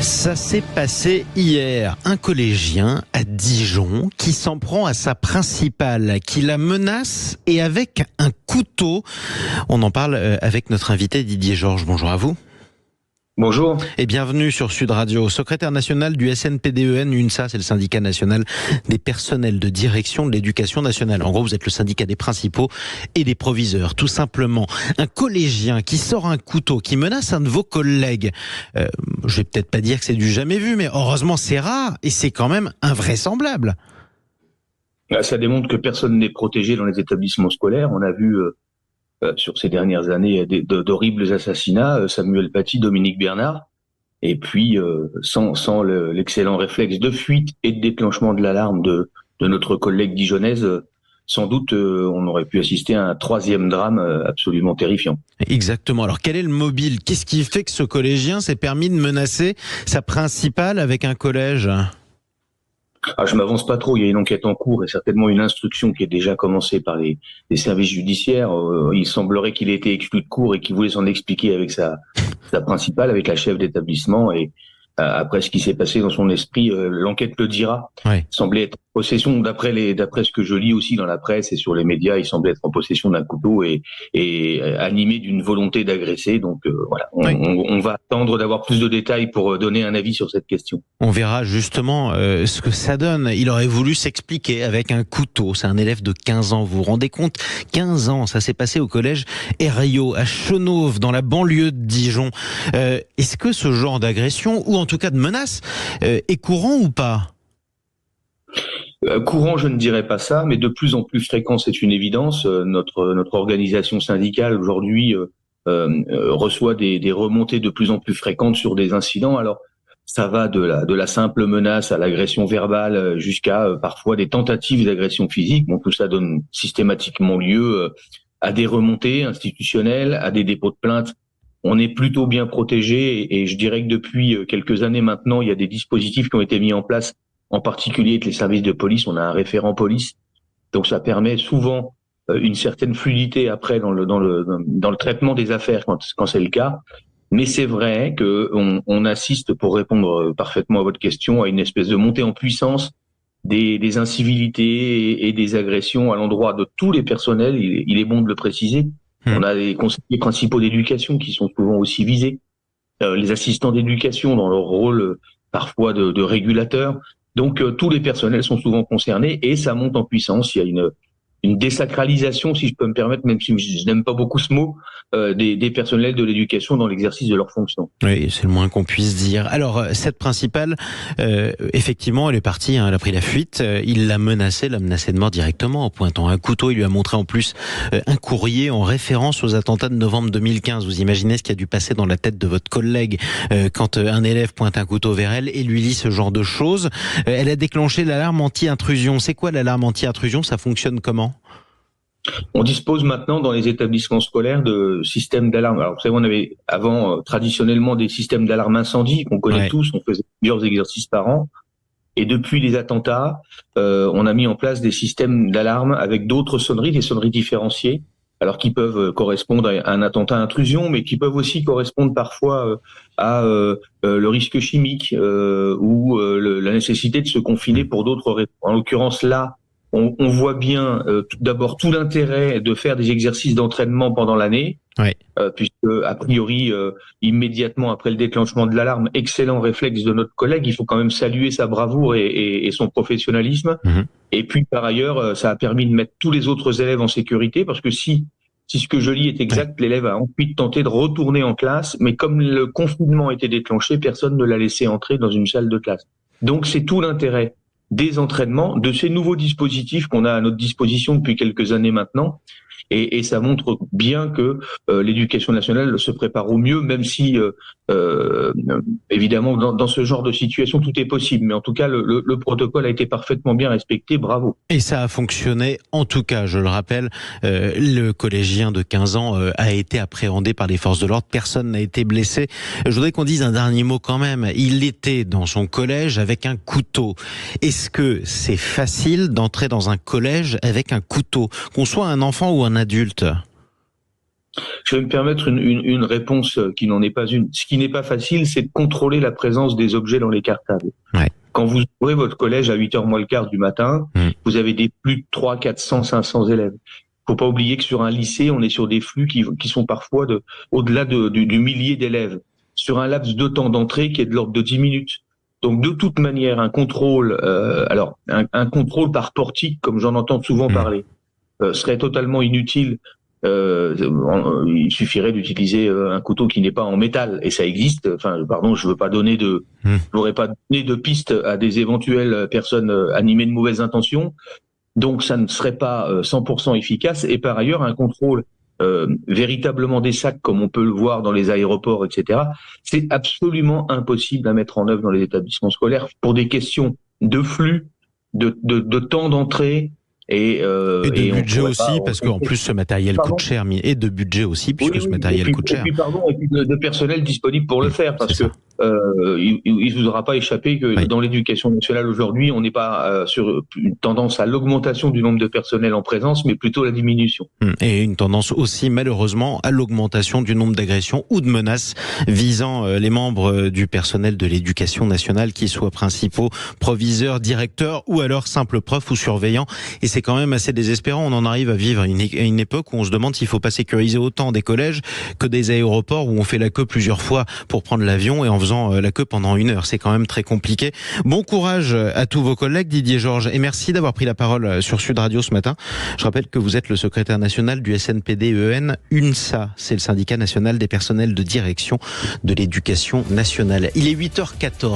Ça s'est passé hier. Un collégien à Dijon qui s'en prend à sa principale, qui la menace et avec un couteau. On en parle avec notre invité Didier Georges. Bonjour à vous. Bonjour. Et bienvenue sur Sud Radio. Secrétaire national du SNPDEN, UNSA, c'est le syndicat national des personnels de direction de l'éducation nationale. En gros, vous êtes le syndicat des principaux et des proviseurs, tout simplement. Un collégien qui sort un couteau, qui menace un de vos collègues. Je vais peut-être pas dire que c'est du jamais vu, mais heureusement c'est rare et c'est quand même invraisemblable. Ça démontre que personne n'est protégé dans les établissements scolaires. On a vu sur ces dernières années d'horribles assassinats, Samuel Paty, Dominique Bernard, et puis sans l'excellent réflexe de fuite et de déclenchement de l'alarme de notre collègue dijonnaise, sans doute on aurait pu assister à un troisième drame absolument terrifiant. Exactement. Alors quel est le mobile? Qu'est-ce qui fait que ce collégien s'est permis de menacer sa principale avec un collège? Je m'avance pas trop, il y a une enquête en cours et certainement une instruction qui est déjà commencée par les services judiciaires. Il semblerait qu'il ait été exclu de cours et qu'il voulait s'en expliquer avec sa principale, avec la chef d'établissement. Et après ce qui s'est passé dans son esprit, l'enquête le dira. Ouais. Il semblait être en possession, d'après ce que je lis aussi dans la presse et sur les médias, il semblait être en possession d'un couteau et animé d'une volonté d'agresser. Donc voilà, on va attendre d'avoir plus de détails pour donner un avis sur cette question. On verra justement ce que ça donne. Il aurait voulu s'expliquer avec un couteau. C'est un élève de 15 ans. Vous vous rendez compte? 15 ans, ça s'est passé au collège Herriot, à Chenauve, dans la banlieue de Dijon. Est-ce que ce genre d'agression, ou en tout cas de menace, est courant ou pas? Courant, je ne dirais pas ça, mais de plus en plus fréquent, c'est une évidence. Notre organisation syndicale aujourd'hui reçoit des remontées de plus en plus fréquentes sur des incidents. Alors, ça va de la simple menace à l'agression verbale jusqu'à parfois des tentatives d'agression physique. Bon, tout ça donne systématiquement lieu à des remontées institutionnelles, à des dépôts de plainte. On est plutôt bien protégé et je dirais que depuis quelques années maintenant, il y a des dispositifs qui ont été mis en place, en particulier avec les services de police. On a un référent police, donc ça permet souvent une certaine fluidité après dans le traitement des affaires quand c'est le cas. Mais c'est vrai que on assiste, pour répondre parfaitement à votre question, à une espèce de montée en puissance des incivilités et des agressions à l'endroit de tous les personnels. Il est bon de le préciser. On a les conseillers principaux d'éducation qui sont souvent aussi visés, les assistants d'éducation dans leur rôle parfois de régulateurs. Donc tous les personnels sont souvent concernés et ça monte en puissance. Il y a une désacralisation, si je peux me permettre, même si je n'aime pas beaucoup ce mot, des personnels de l'éducation dans l'exercice de leurs fonctions. Oui, c'est le moins qu'on puisse dire. Alors, cette principale, effectivement, elle est partie, elle a pris la fuite. Il l'a menacée de mort directement en pointant un couteau. Il lui a montré en plus un courrier en référence aux attentats de novembre 2015. Vous imaginez ce qui a dû passer dans la tête de votre collègue quand un élève pointe un couteau vers elle et lui lit ce genre de choses. Elle a déclenché l'alarme anti-intrusion. C'est quoi l'alarme anti-intrusion? Ça fonctionne comment? On dispose maintenant dans les établissements scolaires de systèmes d'alarme. Alors, vous savez, on avait avant traditionnellement des systèmes d'alarme incendie qu'on connaît tous. On faisait plusieurs exercices par an. Et depuis les attentats, on a mis en place des systèmes d'alarme avec d'autres sonneries, des sonneries différenciées, alors qui peuvent correspondre à un attentat intrusion, mais qui peuvent aussi correspondre parfois à le risque chimique ou la nécessité de se confiner pour d'autres raisons. En l'occurrence, là, on voit bien d'abord tout l'intérêt de faire des exercices d'entraînement pendant l'année, puisque a priori immédiatement après le déclenchement de l'alarme, excellent réflexe de notre collègue, il faut quand même saluer sa bravoure et son professionnalisme. Et puis par ailleurs, ça a permis de mettre tous les autres élèves en sécurité, parce que si ce que je lis est exact, l'élève a ensuite tenté de retourner en classe, mais comme le confinement était déclenché, personne ne l'a laissé entrer dans une salle de classe. Donc c'est tout l'intérêt des entraînements, de ces nouveaux dispositifs qu'on a à notre disposition depuis quelques années maintenant. Et ça montre bien que l'éducation nationale se prépare au mieux, même si, évidemment, dans ce genre de situation, tout est possible. Mais en tout cas, le protocole a été parfaitement bien respecté. Bravo. Et ça a fonctionné. En tout cas, je le rappelle, le collégien de 15 ans a été appréhendé par les forces de l'ordre. Personne n'a été blessé. Je voudrais qu'on dise un dernier mot quand même. Il était dans son collège avec un couteau. Est-ce que c'est facile d'entrer dans un collège avec un couteau, qu'on soit un enfant ou un adulte? Je vais me permettre une réponse qui n'en est pas une. Ce qui n'est pas facile, c'est de contrôler la présence des objets dans les cartables. Ouais. Quand vous ouvrez votre collège à 8h moins le quart du matin, vous avez des flux de 300, 400, 500 élèves. Faut pas oublier que sur un lycée, on est sur des flux qui sont parfois au-delà du millier d'élèves, sur un laps de temps d'entrée qui est de l'ordre de 10 minutes. Donc de toute manière, un contrôle, un contrôle par portique, comme j'en entends souvent parler, serait totalement inutile. Il suffirait d'utiliser un couteau qui n'est pas en métal, et ça existe. Enfin, pardon, je n'aurais pas donné de piste à des éventuelles personnes animées de mauvaises intentions. Donc ça ne serait pas 100% efficace. Et par ailleurs, un contrôle véritablement des sacs, comme on peut le voir dans les aéroports, etc., c'est absolument impossible à mettre en œuvre dans les établissements scolaires pour des questions de flux, de temps d'entrée. Et de budget aussi, parce qu'en plus ce matériel coûte cher, et de budget aussi, puisque ce matériel coûte cher. Et puis de personnel disponible pour le faire, parce que il vous aura pas échappé que dans l'éducation nationale aujourd'hui, on n'est pas sur une tendance à l'augmentation du nombre de personnels en présence, mais plutôt la diminution. Et une tendance aussi, malheureusement, à l'augmentation du nombre d'agressions ou de menaces visant les membres du personnel de l'éducation nationale, qu'ils soient principaux, proviseurs, directeurs ou alors simples profs ou surveillants. Et c'est quand même assez désespérant. On en arrive à vivre à une époque où on se demande s'il ne faut pas sécuriser autant des collèges que des aéroports où on fait la queue plusieurs fois pour prendre l'avion, et en faisant la queue pendant 1 heure. C'est quand même très compliqué. Bon courage à tous vos collègues, Didier Georges, et merci d'avoir pris la parole sur Sud Radio ce matin. Je rappelle que vous êtes le secrétaire national du SNPD-EN UNSA. C'est le syndicat national des personnels de direction de l'éducation nationale. Il est 8h14.